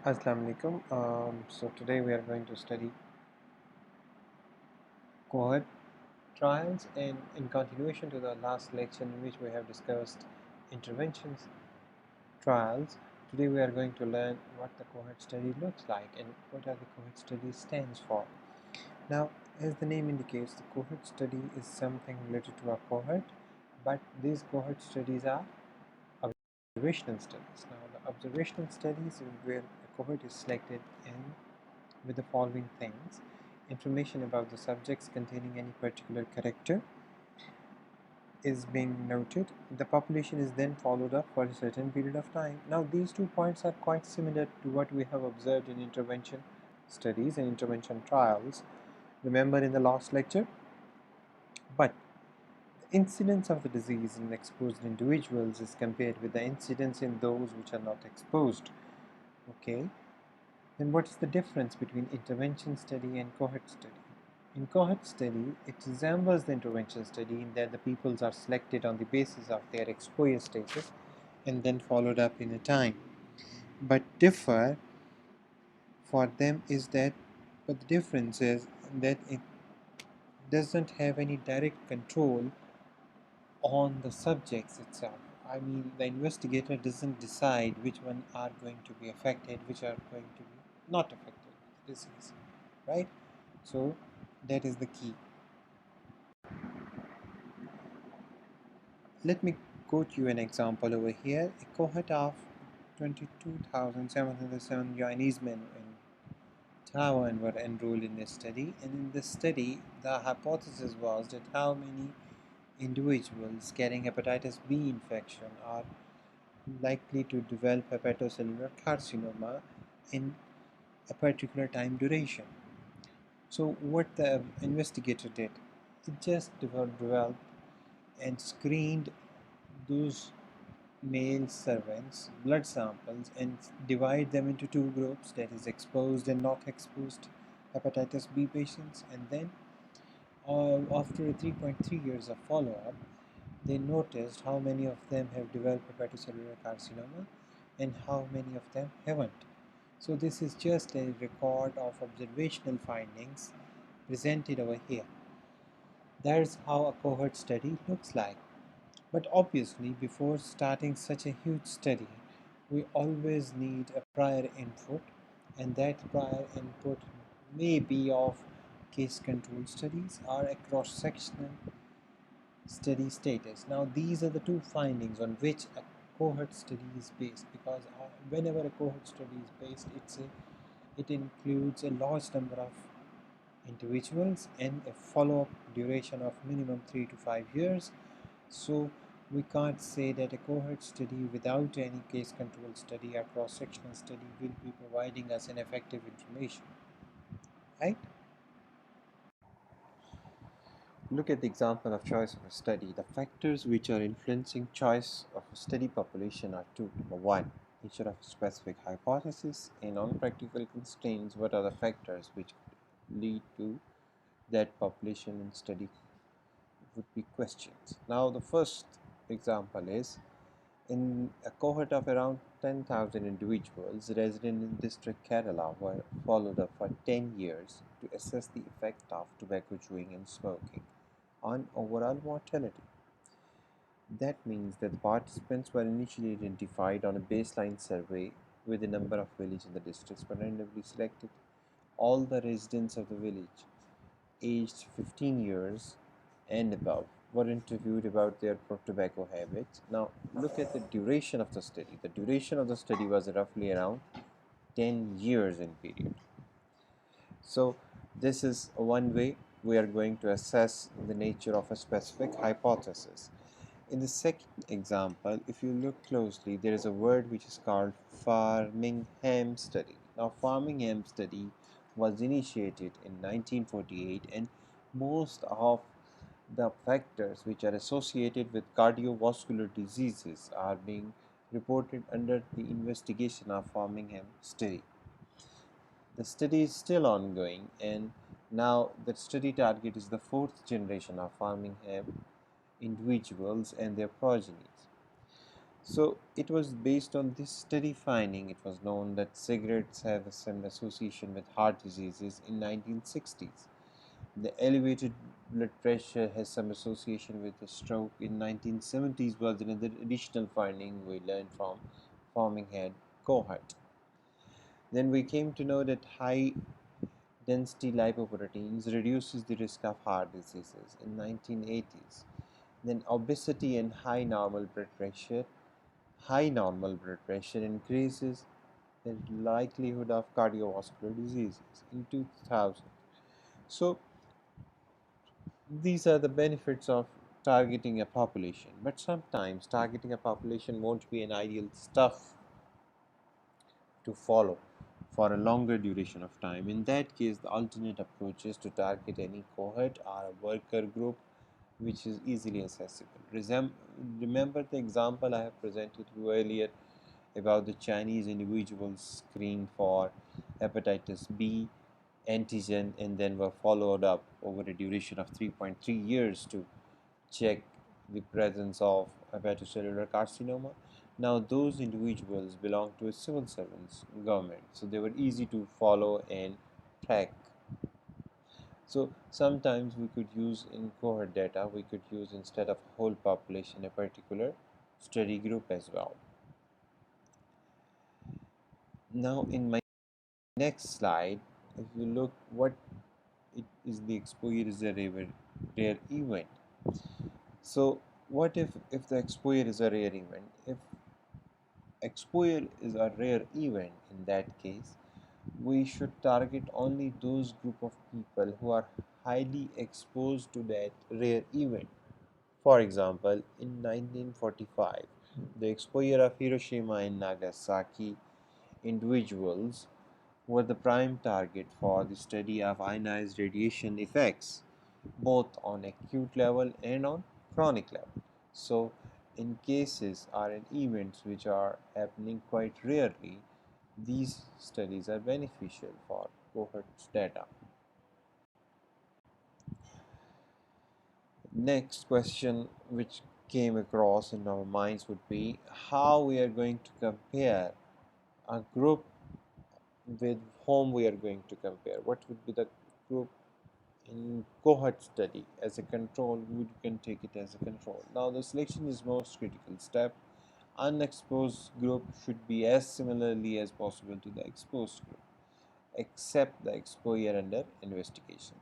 Assalamu alaikum. So today we are going to study cohort trials, and in continuation to the last lecture in which we have discussed interventions trials, today we are going to learn what the cohort study looks like and what are the cohort studies stands for. Now, as the name indicates, the cohort study is something related to a cohort, but these cohort studies are observational studies. Now, the observational studies where a cohort is selected in with the following things: information about the subjects containing any particular character is being noted. The population is then followed up for a certain period of time. Now, these 2 points are quite similar to what we have observed in intervention studies and intervention trials, remember in the last lecture. But the incidence of the disease in exposed individuals is compared with the incidence in those which are not exposed. Okay, then what is the difference between intervention study and cohort study? In cohort study, it resembles the intervention study in that the peoples are selected on the basis of their exposure status and then followed up in a time. But differ for them is that, but the difference is that it doesn't have any direct control on the subjects itself. I mean, the investigator doesn't decide which one are going to be affected, which are going to be not affected with the disease, right? So that is the key. Let me quote you an example over here. A cohort of 22,707 Chinese men in Taiwan were enrolled in a study, and in this study, the hypothesis was that how many individuals carrying hepatitis B infection are likely to develop hepatocellular carcinoma in a particular time duration. So, what the investigator did, it just developed and screened those male servants' blood samples and divide them into two groups, that is exposed and not exposed hepatitis B patients, and then after 3.3 years of follow-up, they noticed how many of them have developed hepatocellular carcinoma and how many of them haven't. So this is just a record of observational findings presented over here. That's how a cohort study looks like. But obviously, before starting such a huge study, we always need a prior input, and that prior input may be of case control studies or a cross sectional study status. Now, these are the two findings on which a cohort study is based, because whenever a cohort study is based, it includes a large number of individuals and a follow-up duration of minimum 3 to 5 years. So we can't say that a cohort study without any case control study or cross-sectional study will be providing us an effective information, right? Look at the example of choice of a study. The factors which are influencing choice of a study population are two. Number one, nature of a specific hypothesis, and on practical constraints, what are the factors which lead to that population in study would be questions. Now, the first example is in a cohort of around 10,000 individuals resident in district Kerala were followed up for 10 years to assess the effect of tobacco chewing and smoking on overall mortality. That means that the participants were initially identified on a baseline survey with a number of villages in the districts were randomly selected. All the residents of the village aged 15 years and above were interviewed about their tobacco habits. Now, look at the duration of the study. The duration of the study was roughly around 10 years in period. So, this is one way we are going to assess the nature of a specific hypothesis. In the second example, if you look closely, there is a word which is called Farmingham study. Now, Farmingham study was initiated in 1948, and most of the factors which are associated with cardiovascular diseases are being reported under the investigation of Farmingham study. The study is still ongoing, and now the study target is the fourth generation of Farmingham individuals and their progenies. So it was based on this study finding, it was known that cigarettes have some association with heart diseases in 1960s. The elevated blood pressure has some association with a stroke in 1970s was another additional finding we learned from forming head cohort. Then we came to know that high density lipoproteins reduces the risk of heart diseases in 1980s. Then obesity and high normal blood pressure increases the likelihood of cardiovascular diseases in 2000. So these are the benefits of targeting a population, but sometimes targeting a population won't be an ideal stuff to follow for a longer duration of time. In that case, the alternate approach is to target any cohort or a worker group which is easily accessible. Remember the example I have presented you earlier about the Chinese individuals screened for hepatitis B antigen and then were followed up over a duration of 3.3 years to check the presence of hepatocellular carcinoma. Now, those individuals belong to a civil servants government, so they were easy to follow and track. So sometimes we could use in cohort data, we could use instead of whole population a particular study group as well. Now, in my next slide, if you look what it is, the exposure is a rare event. So what if the exposure is a rare event? If exposure is a rare event, in that case, we should target only those group of people who are highly exposed to that rare event. For example, in 1945, the exposure of Hiroshima and Nagasaki individuals were the prime target for the study of ionized radiation effects, both on acute level and on chronic level. So, in cases or in events which are happening quite rarely, these studies are beneficial for cohorts data. Next question which came across in our minds would be how we are going to compare a group with whom we are going to compare. What would be the group in cohort study as a control? We can take it as a control. Now the selection is most critical step. Unexposed group should be as similarly as possible to the exposed group, except the exposure under investigation.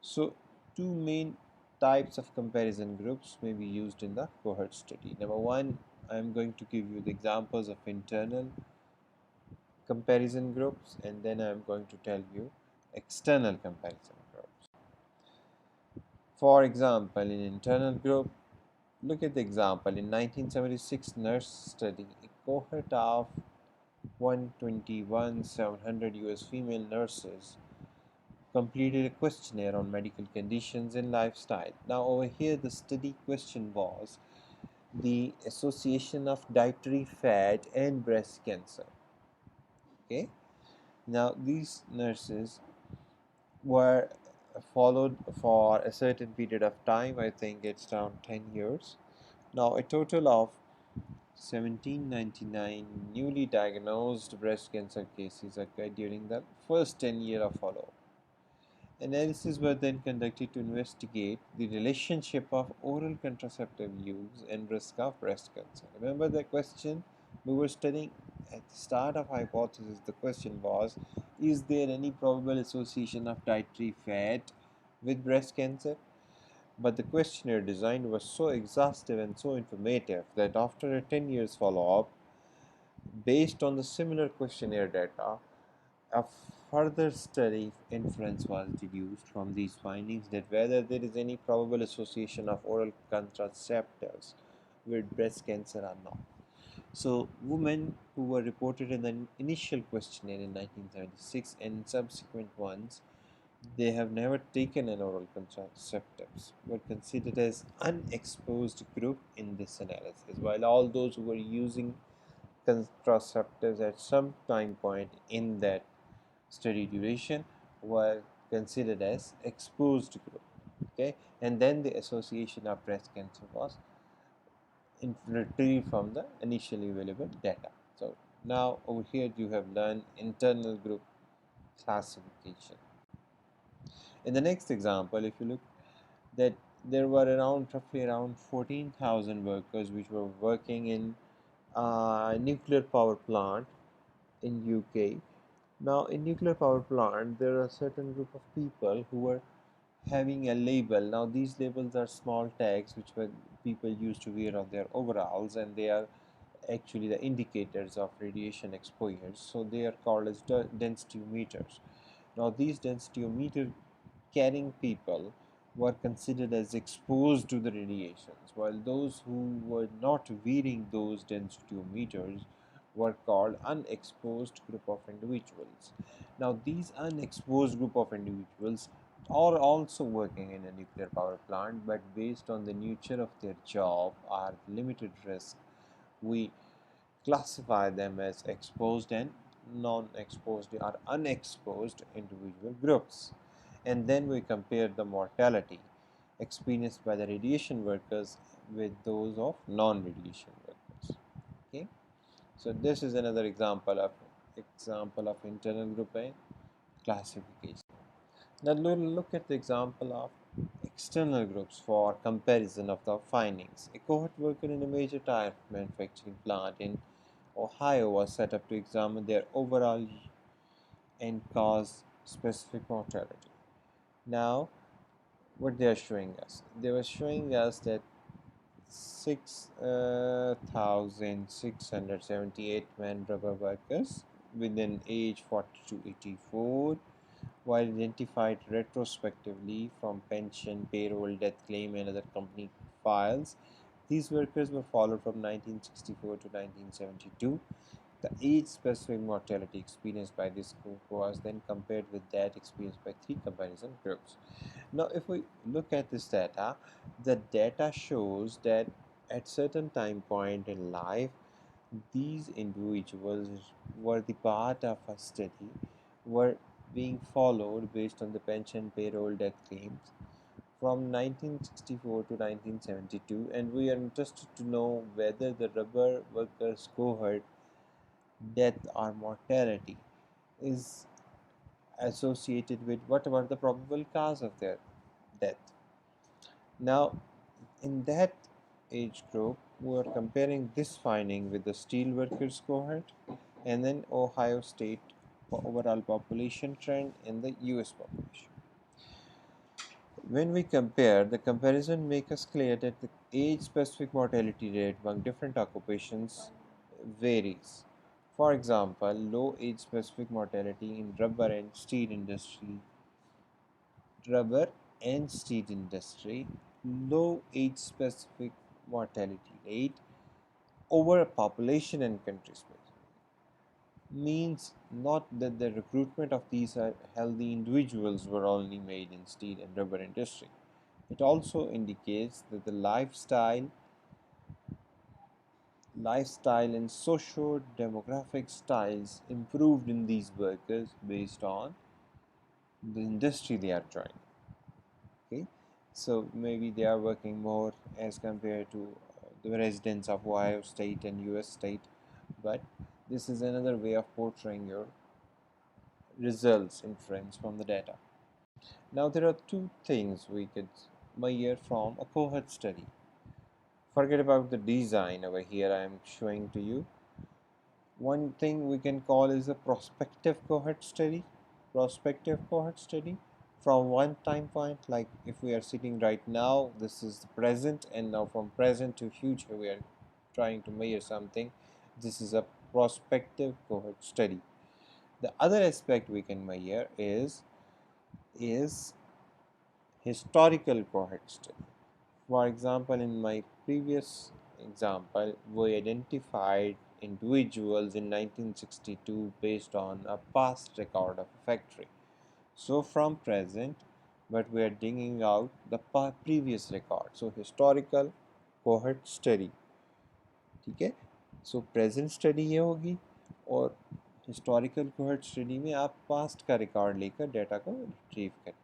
So two main types of comparison groups may be used in the cohort study. Number one, I am going to give you the examples of internal comparison groups, and then I am going to tell you external comparison groups. For example, in internal group, look at the example. In 1976 nurse study, a cohort of 121,700 US female nurses completed a questionnaire on medical conditions and lifestyle. Now over here the study question was the association of dietary fat and breast cancer. Okay, now these nurses were followed for a certain period of time. I think it's around 10 years. Now a total of 1799 newly diagnosed breast cancer cases occurred during the first 10 years of follow-up. Analyses were then conducted to investigate the relationship of oral contraceptive use and risk of breast cancer. Remember the question we were studying at the start of hypothesis? The question was, is there any probable association of dietary fat with breast cancer? But the questionnaire design was so exhaustive and so informative that after a 10 years follow-up, based on the similar questionnaire data, a further study inference was deduced from these findings that whether there is any probable association of oral contraceptives with breast cancer or not. So, women who were reported in the initial questionnaire in 1976 and subsequent ones, they have never taken an oral contraceptives, were considered as unexposed group in this analysis, while all those who were using contraceptives at some time point in that study duration were considered as exposed group. Okay, and then the association of breast cancer was retrieved from the initially available data. So now over here you have learned internal group classification. In the next example, if you look that there were roughly around 14,000 workers which were working in a nuclear power plant in UK. Now in nuclear power plant there are a certain group of people who were having a label. Now these labels are small tags which were people used to wear on their overalls, and they are actually the indicators of radiation exposure. So they are called as densitometers. Now these densitometer carrying people were considered as exposed to the radiations, while those who were not wearing those densitometers were called unexposed group of individuals. Now these unexposed group of individuals are also working in a nuclear power plant, but based on the nature of their job or limited risk, we classify them as exposed and non-exposed or unexposed individual groups. And then we compare the mortality experienced by the radiation workers with those of non-radiation workers. Okay, so this is another example of internal grouping classification. Now look at the example of external groups for comparison of the findings. A cohort worker in a major tire manufacturing plant in Ohio was set up to examine their overall and cause specific mortality. Now, what they are showing us? They were showing us that 6,678 men rubber workers within age 40 to 84 were identified retrospectively from pension, payroll, death claim, and other company files. These workers were followed from 1964 to 1972. The age-specific mortality experienced by this group was then compared with that experienced by three comparison groups. Now, if we look at this data, the data shows that at certain time point in life, these individuals were the part of a study, were being followed based on the pension, payroll, death claims from 1964 to 1972, and we are interested to know whether the rubber workers cohort death or mortality is associated with what about the probable cause of their death. Now, in that age group, we are comparing this finding with the steel workers cohort and then Ohio State overall population trend in the US population. When we compare, the comparison makes us clear that the age-specific mortality rate among different occupations varies. For example, low age-specific mortality in rubber and steel industry, low age-specific mortality rate over a population and country specific means not that the recruitment of these healthy individuals were only made in steel and rubber industry. It also indicates that the lifestyle and socio-demographic styles improved in these workers based on the industry they are joining. Okay, so maybe they are working more as compared to the residents of Ohio State and US State, but this is another way of portraying your results inference from the data. Now there are two things we could measure from a cohort study. Forget about the design over here I am showing to you. One thing we can call is a prospective cohort study. Prospective cohort study from one time point, like if we are sitting right now, this is the present, and now from present to future we are trying to measure something. This is a prospective cohort study. The other aspect we can measure is historical cohort study. For example, in my previous example, we identified individuals in 1962 based on a past record of a factory. So from present, but we are digging out the previous record. So historical cohort study. ठीक है, so present study ये होगी और historical cohort study में आप past का record लेकर data को retrieve करते हैं.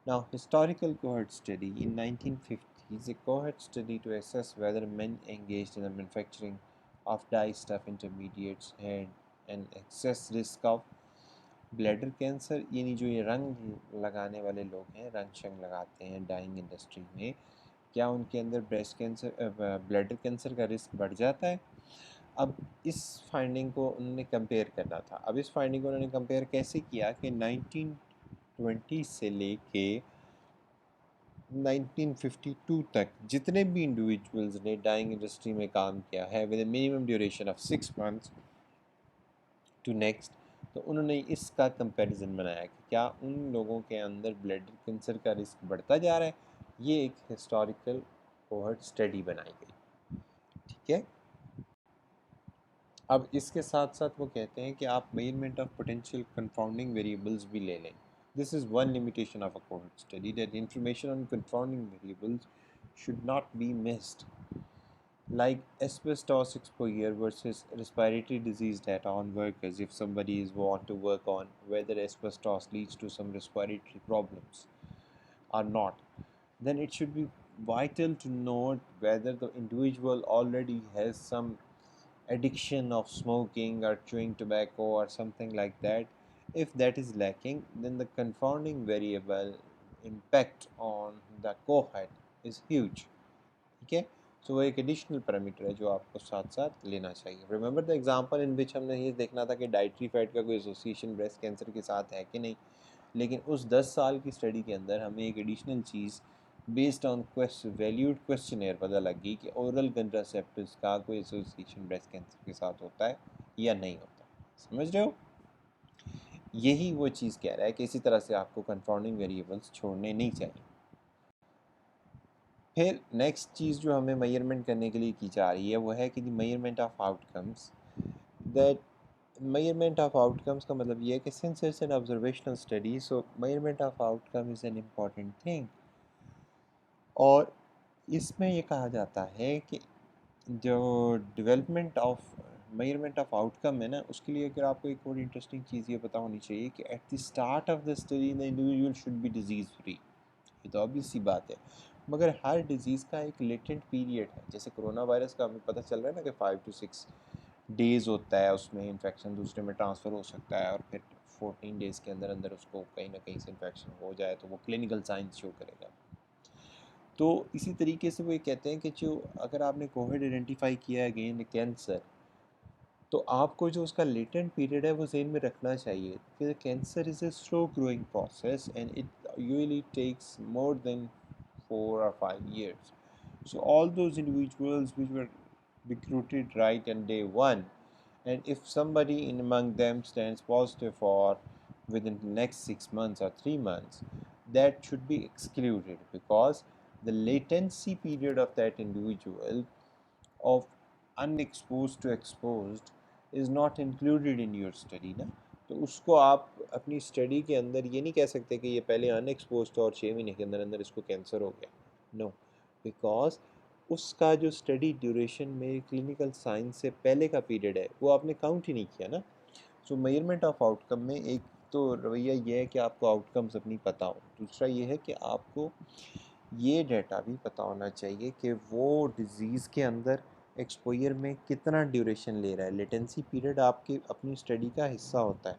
Now, historical cohort study in 1950 is a cohort study to assess whether men engaged in the manufacturing of dye-stuff intermediates had an excess risk of bladder cancer, यानी जो ये रंग लगाने वाले लोग हैं, रंग शंग लगाते हैं डाइंग इंडस्ट्री में, क्या उनके अंदर ब्रेस्ट कैंसर ब्लैडर कैंसर का रिस्क बढ़ जाता है। अब इस फाइंडिंग को उन्होंने कंपेयर करना था। अब इस फाइंडिंग को उन्होंने कंपेयर कैसे किया कि 1920 से लेके 1952 तक जितने भी इंडिविजुअल्स ने डाइंग इंडस्ट्री में काम किया है with a minimum duration of 6 months to next, तो उन्होंने इसका कंपैरिजन बनाया कि क्या उन लोगों के अंदर ब्लड कैंसर का रिस्क बढ़ता जा रहा है। ये एक हिस्टोरिकल कोहर्ट स्टडी बनाई गई, ठीक है। अब इसके साथ साथ वो कहते हैं कि आप measurement of potential confounding variables भी ले लें। This is one limitation of a cohort study, that information on confounding variables should not be missed, like asbestos exposure versus respiratory disease data on workers. If somebody is want to work on whether asbestos leads to some respiratory problems or not, then it should be vital to note whether the individual already has some addiction of smoking or chewing tobacco or something like that. If that is lacking, then the confounding variable impact on the cohort is huge. ठीक है, सो वो एक additional parameter है जो आपको साथ साथ लेना चाहिए। रिमेंबर द एग्जांपल इन विच हमने ये देखना था कि डाइटरी फैट का कोई एसोसिएशन ब्रेस्ट कैंसर के साथ है कि नहीं, लेकिन उस 10 साल की स्टडी के अंदर हमें एक additional cheese based on valued questionnaire पता लगी कि ओरल कंट्रासेप्टिव्स का कोई एसोसिएशन ब्रेस्ट कैंसर के साथ होता है या नहीं होता। समझ रहे हो, यही वो चीज़ कह रहा है कि इसी तरह से आपको कंफाउंडिंग वेरिएबल्स छोड़ने नहीं चाहिए। फिर नेक्स्ट चीज़ जो हमें मेजरमेंट करने के लिए की जा रही है वो है कि measurement of outcomes. That measurement of outcomes का मतलब ये है कि since it's an observational study, so measurement of outcome is an important thing. और इसमें ये कहा जाता है कि जो development of measurement of outcome है ना, उसके लिए अगर आपको एक और इंटरेस्टिंग चीज़ ये पता होनी चाहिए कि at the start of the study the individual should be disease free. ये तो ऑब्वियस सी बात है, मगर हर डिज़ीज़ का एक लेटेंट पीरियड है। जैसे कोरोना वायरस का हमें पता चल रहा है ना कि 5 to 6 डेज़ होता है, उसमें इन्फेक्शन दूसरे में ट्रांसफ़र हो सकता है और फिर 14 डेज़ के अंदर अंदर उसको कहीं ना कहीं से इन्फेक्शन हो जाए तो वो क्लिनिकल साइंस शो करेगा। तो इसी तरीके से वो ये कहते हैं कि जो अगर आपने कोविड आइडेंटिफाई किया है अगेन कैंसर, तो आपको जो उसका लेटेंट पीरियड है वो ज़हन में रखना चाहिए कि cancer is a slow growing process and it usually takes more than 4 or 5 years. So all those individuals which were recruited right on day one, and if somebody in among them stands positive for within the next 6 months or 3 months, that should be excluded because the latency period of that individual of unexposed to exposed is not included in your study ना। तो उसको आप अपनी study के अंदर ये नहीं कह सकते कि ये पहले अनएक्सपोज था और 6 महीने के अंदर अंदर इसको कैंसर हो गया, नो, बिकॉज उसका जो स्टडी ड्यूरेशन में क्लिनिकल साइंस से पहले का पीरियड है वो आपने काउंट ही नहीं किया ना। सो मेजरमेंट ऑफ आउटकम में एक तो रवैया ये है कि आपको आउटकम्स अपनी पता हो, दूसरा ये है कि आपको ये डेटा भी पता होना चाहिए कि वो डिज़ीज़ के अंदर एक्सपोजर में कितना ड्यूरेशन ले रहा है। लेटेंसी पीरियड आपकी अपनी स्टडी का हिस्सा होता है।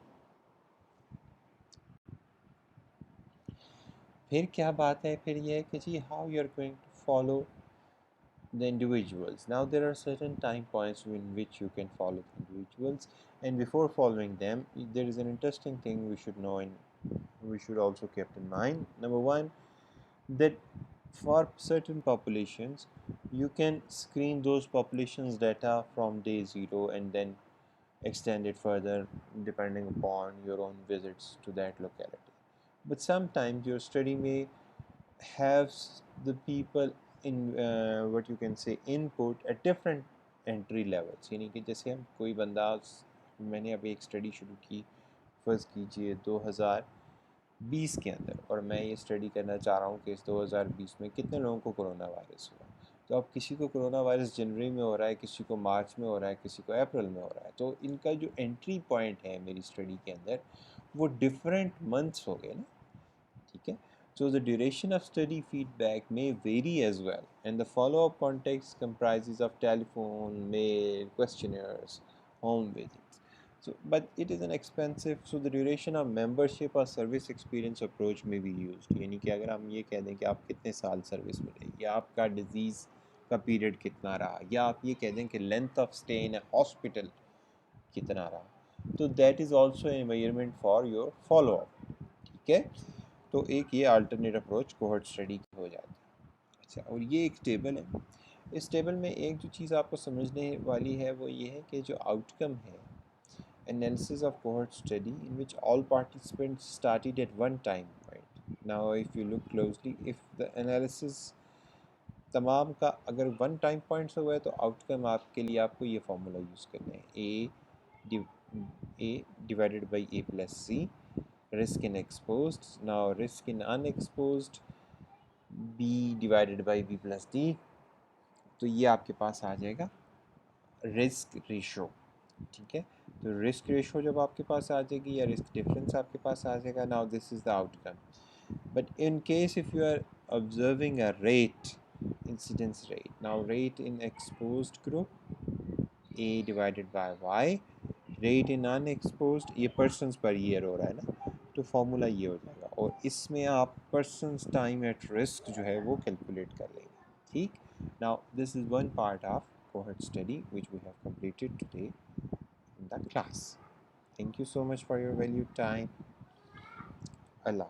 फिर क्या बात है, फिर ये है कि जी how you are going to follow the individuals. Now there are certain time points in which you can follow the individuals, and before following them there is an interesting thing we should know and we should also keep in mind. Number one, that for certain populations you can screen those populations data from day zero and then extend it further depending upon your own visits to that locality. But sometimes your study may have the people in what you can say input at different entry levels, यानी कि जैसे हम कोई बंदा, मैंने अभी एक study शुरू की फ़र्ज़ कीजिए 2020 के अंदर, और मैं ये स्टडी करना चाह रहा हूँ कि इस 2020 में कितने लोगों को कोरोना वायरस हुआ। तो अब किसी को कोरोना वायरस जनवरी में हो रहा है, किसी को मार्च में हो रहा है, किसी को अप्रैल में हो रहा है, तो इनका जो एंट्री पॉइंट है मेरी स्टडी के अंदर वो डिफरेंट मंथ्स हो गए ना, ठीक है। So the duration of study feedback may vary as well, and the follow-up context comprises of telephone, mail, questionnaires, home visits. So, but it is an expensive, so the duration of membership or service experience approach may be used. यानी कि अगर हम ये कह दें कि आप कितने साल सर्विस में रहे, या आपका डिजीज़ का पीरियड कितना रहा, या आप ये कह दें कि length of stay in hospital कितना रहा, तो that is also a measurement for your follow up. ठीक है, तो एक ये अल्टरनेट अप्रोच कोहर्ट स्टडी की हो जाती है. अच्छा, और ये एक टेबल है. इस टेबल में एक जो चीज़ आपको समझने वाली है वो ये है कि जो आउटकम है, analysis of cohort study in which all participants started at one time, right? Now if you look closely, if the analysis तमाम का अगर वन टाइम पॉइंट से हुआ है, तो आउटकम आपके लिए आपको ये फॉर्मूला यूज़ करना है, A divided by A plus C, risk in exposed, now risk in unexposed, b divided by b plus d. तो ये आपके पास आ जाएगा रिस्क रेशो. ठीक है, तो रिस्क रेशो जब आपके पास आ जाएगी या रिस्क डिफरेंस आपके पास आ जाएगा, now this is the outcome. But in case if you are observing a rate, incidence rate, now rate in exposed group a divided by y, rate in unexposed, ये पर्सनस पर ईयर हो रहा है ना, तो formula ये हो जाएगा, और इसमें आप पर्सनस टाइम एट रिस्क जो है वो कैलकुलेट कर लेंगे. ठीक, now this is one part of cohort study which we have completed today in the class. Thank you so much for your valued time. Allah.